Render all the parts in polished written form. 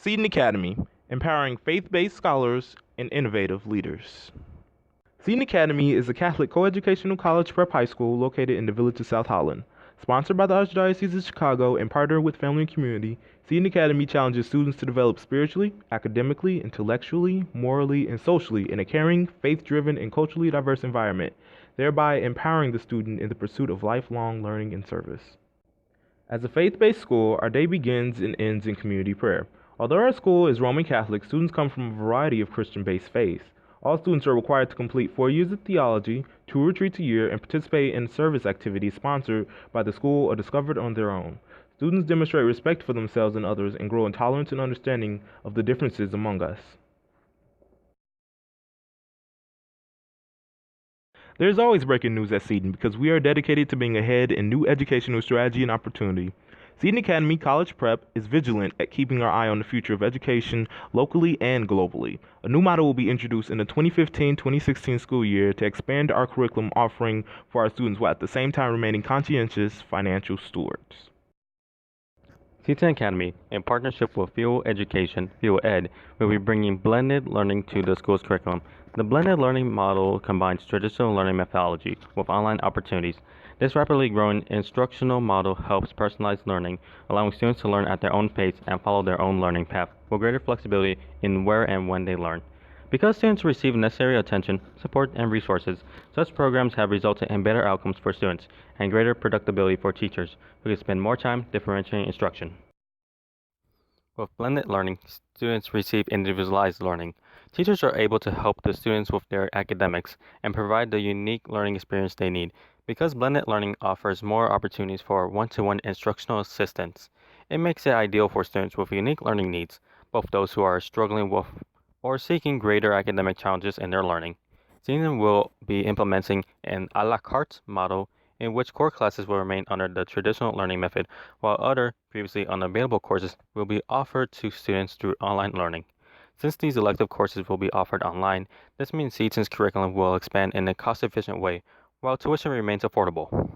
Seton Academy, empowering faith-based scholars and innovative leaders. Seton Academy is a Catholic coeducational college prep high school located in the village of South Holland. Sponsored by the Archdiocese of Chicago and partnered with Family and Community, Seton Academy challenges students to develop spiritually, academically, intellectually, morally, and socially in a caring, faith-driven, and culturally diverse environment, thereby empowering the student in the pursuit of lifelong learning and service. As a faith-based school, our day begins and ends in community prayer. Although our school is Roman Catholic, students come from a variety of Christian-based faiths. All students are required to complete 4 years of theology, 2 retreats a year, and participate in service activities sponsored by the school or discovered on their own. Students demonstrate respect for themselves and others and grow in tolerance and understanding of the differences among us. There's always breaking news at Seton because we are dedicated to being ahead in new educational strategy and opportunity. Seton Academy College Prep is vigilant at keeping our eye on the future of education locally and globally. A new model will be introduced in the 2015-2016 school year to expand our curriculum offering for our students while at the same time remaining conscientious financial stewards. Seton Academy, in partnership with Fuel Education, Fuel Ed, will be bringing blended learning to the school's curriculum. The blended learning model combines traditional learning methodology with online opportunities. This rapidly growing instructional model helps personalize learning, allowing students to learn at their own pace and follow their own learning path, with greater flexibility in where and when they learn. Because students receive necessary attention, support, and resources, such programs have resulted in better outcomes for students and greater predictability for teachers, who can spend more time differentiating instruction. With blended learning, students receive individualized learning. Teachers are able to help the students with their academics and provide the unique learning experience they need. Because blended learning offers more opportunities for one-to-one instructional assistance, it makes it ideal for students with unique learning needs, both those who are struggling with or seeking greater academic challenges in their learning. Seton will be implementing an a la carte model in which core classes will remain under the traditional learning method, while other previously unavailable courses will be offered to students through online learning. Since these elective courses will be offered online, this means Seton's curriculum will expand in a cost-efficient way, while tuition remains affordable.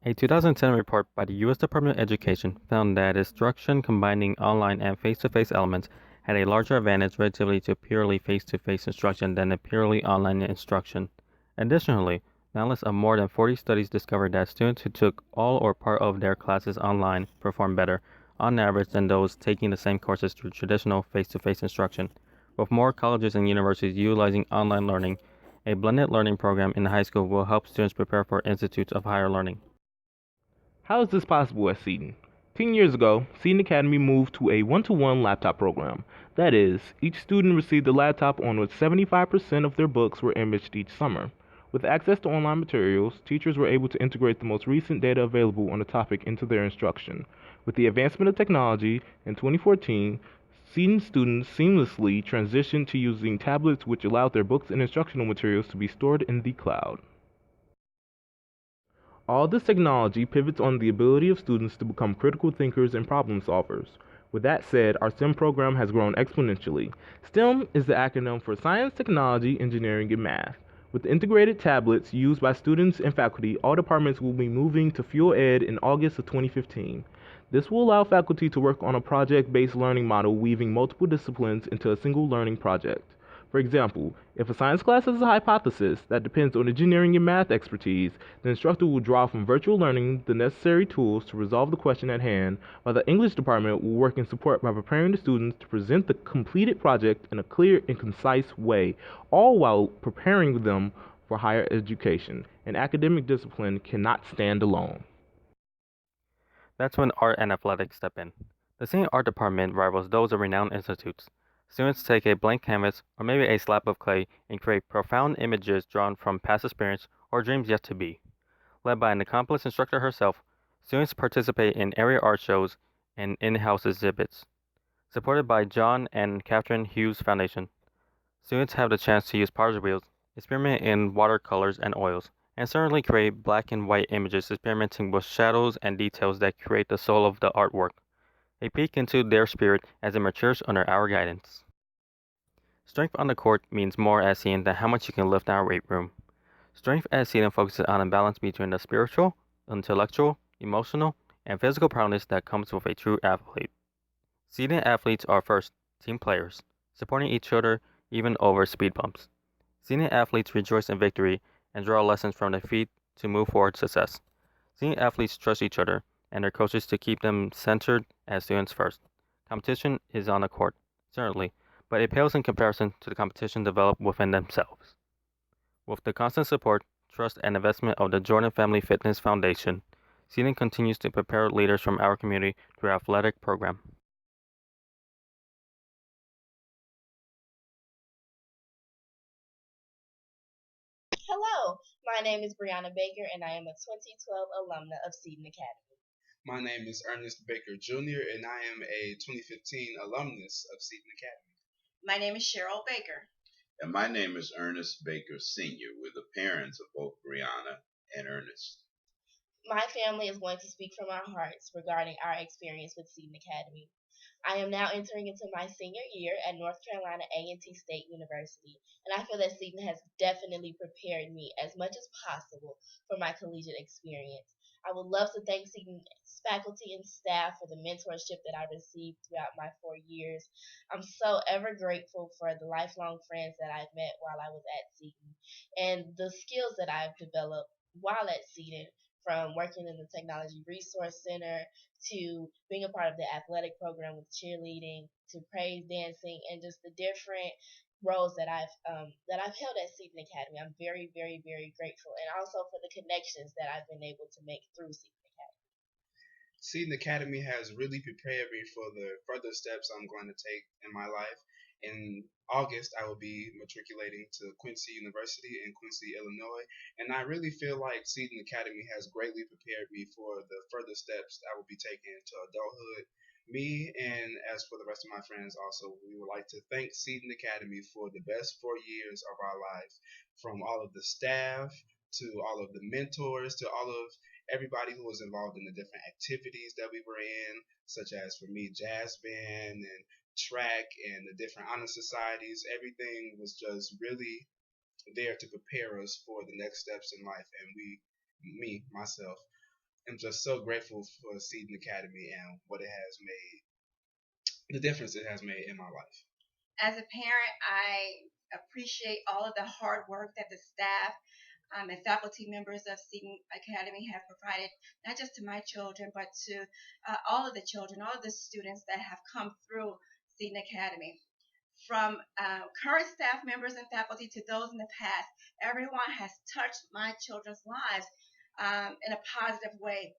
A 2010 report by the U.S. Department of Education found that instruction combining online and face-to-face elements had a larger advantage relatively to purely face-to-face instruction than a purely online instruction. Additionally, analysis of more than 40 studies discovered that students who took all or part of their classes online performed better, on average, than those taking the same courses through traditional face-to-face instruction. With more colleges and universities utilizing online learning, a blended learning program in high school will help students prepare for institutes of higher learning. How is this possible at Seton? 10 years ago, Seton Academy moved to a one-to-one laptop program. That is, each student received a laptop on which 75% of their books were imaged each summer. With access to online materials, teachers were able to integrate the most recent data available on the topic into their instruction. With the advancement of technology, in 2014, Seton students seamlessly transitioned to using tablets which allowed their books and instructional materials to be stored in the cloud. All this technology pivots on the ability of students to become critical thinkers and problem solvers. With that said, our STEM program has grown exponentially. STEM is the acronym for Science, Technology, Engineering, and Math. With integrated tablets used by students and faculty, all departments will be moving to Fuel Ed in August of 2015. This will allow faculty to work on a project-based learning model weaving multiple disciplines into a single learning project. For example, if a science class has a hypothesis that depends on engineering and math expertise, the instructor will draw from virtual learning the necessary tools to resolve the question at hand, while the English department will work in support by preparing the students to present the completed project in a clear and concise way, all while preparing them for higher education. An academic discipline cannot stand alone. That's when art and athletics step in. The senior art department rivals those of renowned institutes. Students take a blank canvas or maybe a slab of clay and create profound images drawn from past experience or dreams yet to be. Led by an accomplished instructor herself, students participate in area art shows and in-house exhibits. Supported by John and Catherine Hughes Foundation, students have the chance to use potter's wheels, experiment in watercolors and oils, and certainly create black and white images experimenting with shadows and details that create the soul of the artwork. A peek into their spirit as it matures under our guidance. Strength on the court means more at Seton than how much you can lift in our weight room. Strength at Seton focuses on a balance between the spiritual, intellectual, emotional, and physical prowess that comes with a true athlete. Student athletes are first team players, supporting each other even over speed bumps. Student athletes rejoice in victory and draw lessons from defeat to move forward success. Student athletes trust each other and their coaches to keep them centered as students first. Competition is on the court, certainly, but it pales in comparison to the competition developed within themselves. With the constant support, trust, and investment of the Jordan Family Fitness Foundation, Seton continues to prepare leaders from our community through our athletic program. Hello, my name is Brianna Baker, and I am a 2012 alumna of Seton Academy. My name is Ernest Baker Jr., and I am a 2015 alumnus of Seton Academy. My name is Cheryl Baker. And my name is Ernest Baker Sr., with the parents of both Brianna and Ernest. My family is going to speak from our hearts regarding our experience with Seton Academy. I am now entering into my senior year at North Carolina A&T State University, and I feel that Seton has definitely prepared me as much as possible for my collegiate experience. I would love to thank Seton's faculty and staff for the mentorship that I received throughout my 4 years. I'm so ever grateful for the lifelong friends that I've met while I was at Seton and the skills that I've developed while at Seton, from working in the Technology Resource Center to being a part of the athletic program with cheerleading to praise dancing and just the different roles that I've held at Seton Academy. I'm very, very, very grateful, and also for the connections that I've been able to make through Seton Academy. Seton Academy has really prepared me for the further steps I'm going to take in my life. In August, I will be matriculating to Quincy University in Quincy, Illinois, and I really feel like Seton Academy has greatly prepared me for the further steps I will be taking into adulthood. Me and as for the rest of my friends, also, we would like to thank Seton Academy for the best 4 years of our lives, from all of the staff to all of the mentors to all of everybody who was involved in the different activities that we were in, such as for me, jazz band and track and the different honor societies. Everything was just really there to prepare us for the next steps in life. And myself, am just so grateful for Seton Academy and what it has made, the difference it has made in my life. As a parent, I appreciate all of the hard work that the staff and faculty members of Seton Academy have provided, not just to my children, but to all of the children, all of the students that have come through Seton Academy. From current staff members and faculty to those in the past, everyone has touched my children's lives in a positive way.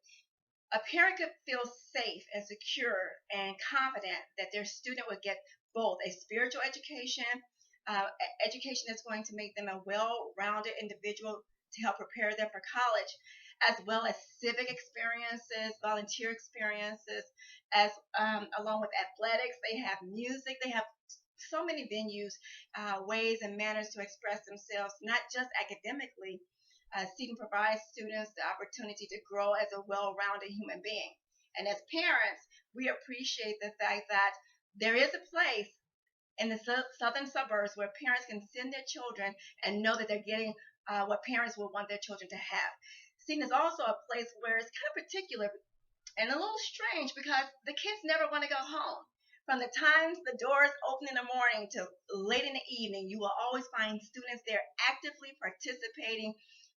A parent could feel safe and secure and confident that their student would get both a spiritual education, education that's going to make them a well-rounded individual to help prepare them for college, as well as civic experiences, volunteer experiences, as along with athletics. They have music. They have so many venues, ways and manners to express themselves, not just academically. Seton provides students the opportunity to grow as a well-rounded human being. And as parents, we appreciate the fact that there is a place in the southern suburbs where parents can send their children and know that they're getting what parents would want their children to have. Seton is also a place where it's kind of particular and a little strange because the kids never want to go home. From the times the doors open in the morning to late in the evening, you will always find students there actively participating,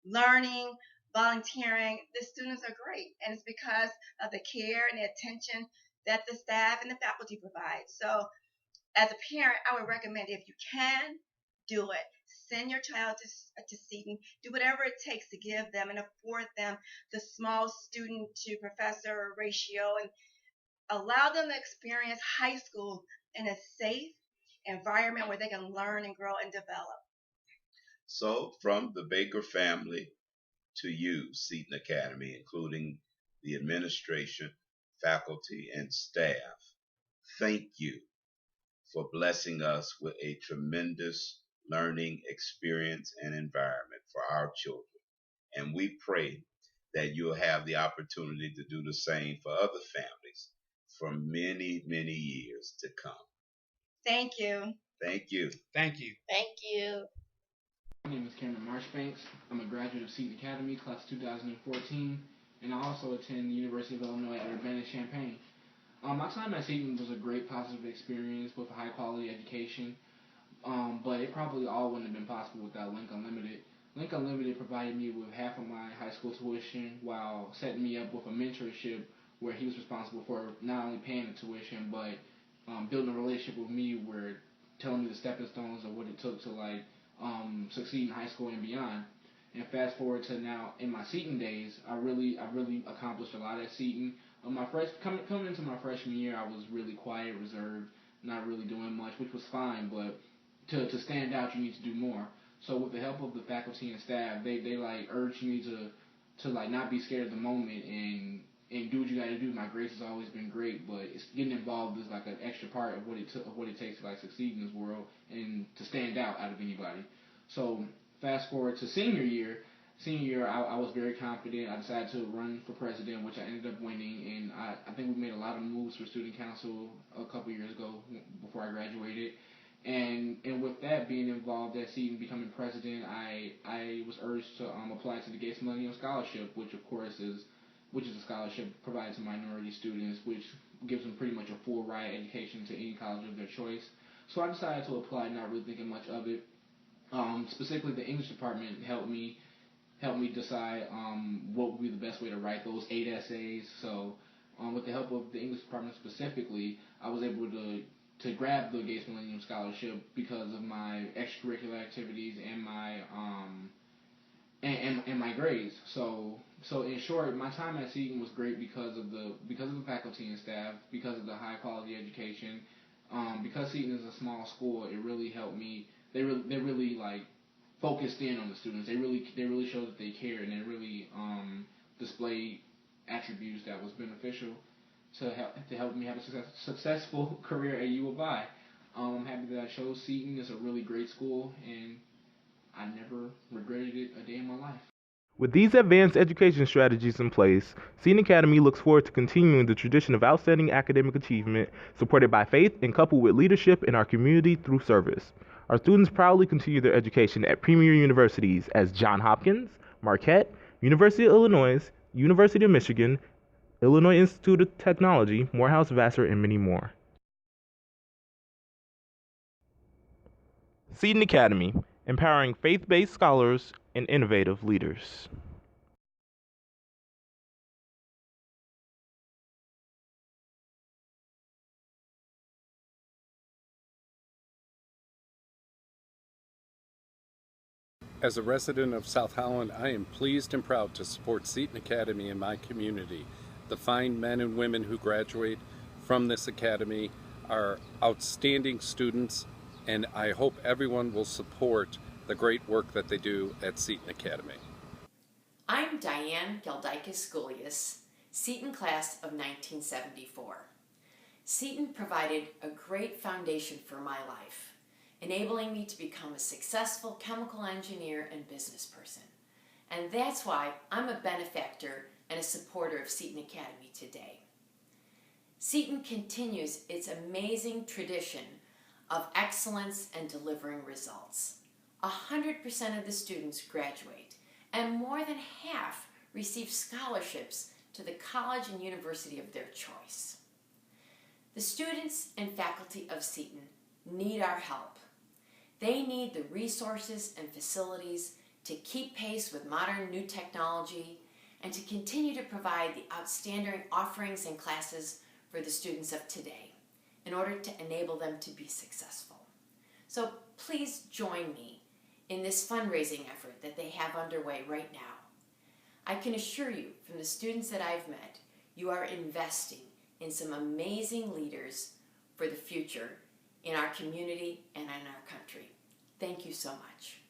learning, volunteering. The students are great, and it's because of the care and the attention that the staff and the faculty provide. So, as a parent, I would recommend if you can, do it. Send your child to Seton. Do whatever it takes to give them and afford them the small student to professor ratio and allow them to experience high school in a safe environment where they can learn and grow and develop. So, from the Baker family to you, Seton Academy, including the administration, faculty, and staff, thank you for blessing us with a tremendous learning experience and environment for our children. And we pray that you'll have the opportunity to do the same for other families for many, many years to come. Thank you. Thank you. Thank you. Thank you. My name is Cameron Marshbanks. I'm a graduate of Seton Academy, class 2014, and I also attend the University of Illinois at Urbana-Champaign. My time at Seton was a great positive experience with a high quality education. But it probably all wouldn't have been possible without Link Unlimited. Link Unlimited provided me with half of my high school tuition while setting me up with a mentorship where he was responsible for not only paying the tuition but building a relationship with me where telling me the stepping stones of what it took to succeed in high school and beyond. And fast forward to now in my Seton days, I really accomplished a lot at Seton. Coming into my freshman year, I was really quiet, reserved, not really doing much, which was fine. But to stand out, you need to do more. So with the help of the faculty and staff, they like urged me to like not be scared of the moment and do what you got to do. My grades has always been great, but it's getting involved is like an extra part of what it takes to like succeed in this world and to stand out of anybody. So fast forward to senior year. Senior year, I was very confident. I decided to run for president, which I ended up winning, and I think we made a lot of moves for student council a couple years ago before I graduated. And with that being involved at Seton becoming president, I was urged to apply to the Gates Millennium Scholarship, which is a scholarship provided to minority students, which gives them pretty much a full ride education to any college of their choice. So I decided to apply, not really thinking much of it. Specifically, the English department helped me decide what would be the best way to write those 8 essays. So, with the help of the English department specifically, I was able to grab the Gates Millennium Scholarship because of my extracurricular activities and my grades. So in short, my time at Seton was great because of the faculty and staff, because of the high quality education. Because Seton is a small school, it really helped me. They really like focused in on the students. They really showed that they cared, and they really displayed attributes that was beneficial to help me have a successful career at U of I. I'm happy that I chose Seton. It's a really great school, and I never regretted it a day in my life. With these advanced education strategies in place, Seton Academy looks forward to continuing the tradition of outstanding academic achievement supported by faith and coupled with leadership in our community through service. Our students proudly continue their education at premier universities as Johns Hopkins, Marquette, University of Illinois, University of Michigan, Illinois Institute of Technology, Morehouse, Vassar, and many more. Seton Academy, empowering faith-based scholars and innovative leaders. As a resident of South Holland, I am pleased and proud to support Seton Academy in my community. The fine men and women who graduate from this academy are outstanding students, and I hope everyone will support the great work that they do at Seton Academy. I'm Diane Geldikis-Skulius, Seton class of 1974. Seton provided a great foundation for my life, enabling me to become a successful chemical engineer and business person. And that's why I'm a benefactor and a supporter of Seton Academy today. Seton continues its amazing tradition of excellence and delivering results. 100% of the students graduate, and more than half receive scholarships to the college and university of their choice. The students and faculty of Seton need our help. They need the resources and facilities to keep pace with modern new technology and to continue to provide the outstanding offerings and classes for the students of today in order to enable them to be successful. So please join me in this fundraising effort that they have underway right now. I can assure you from the students that I've met, you are investing in some amazing leaders for the future in our community and in our country. Thank you so much.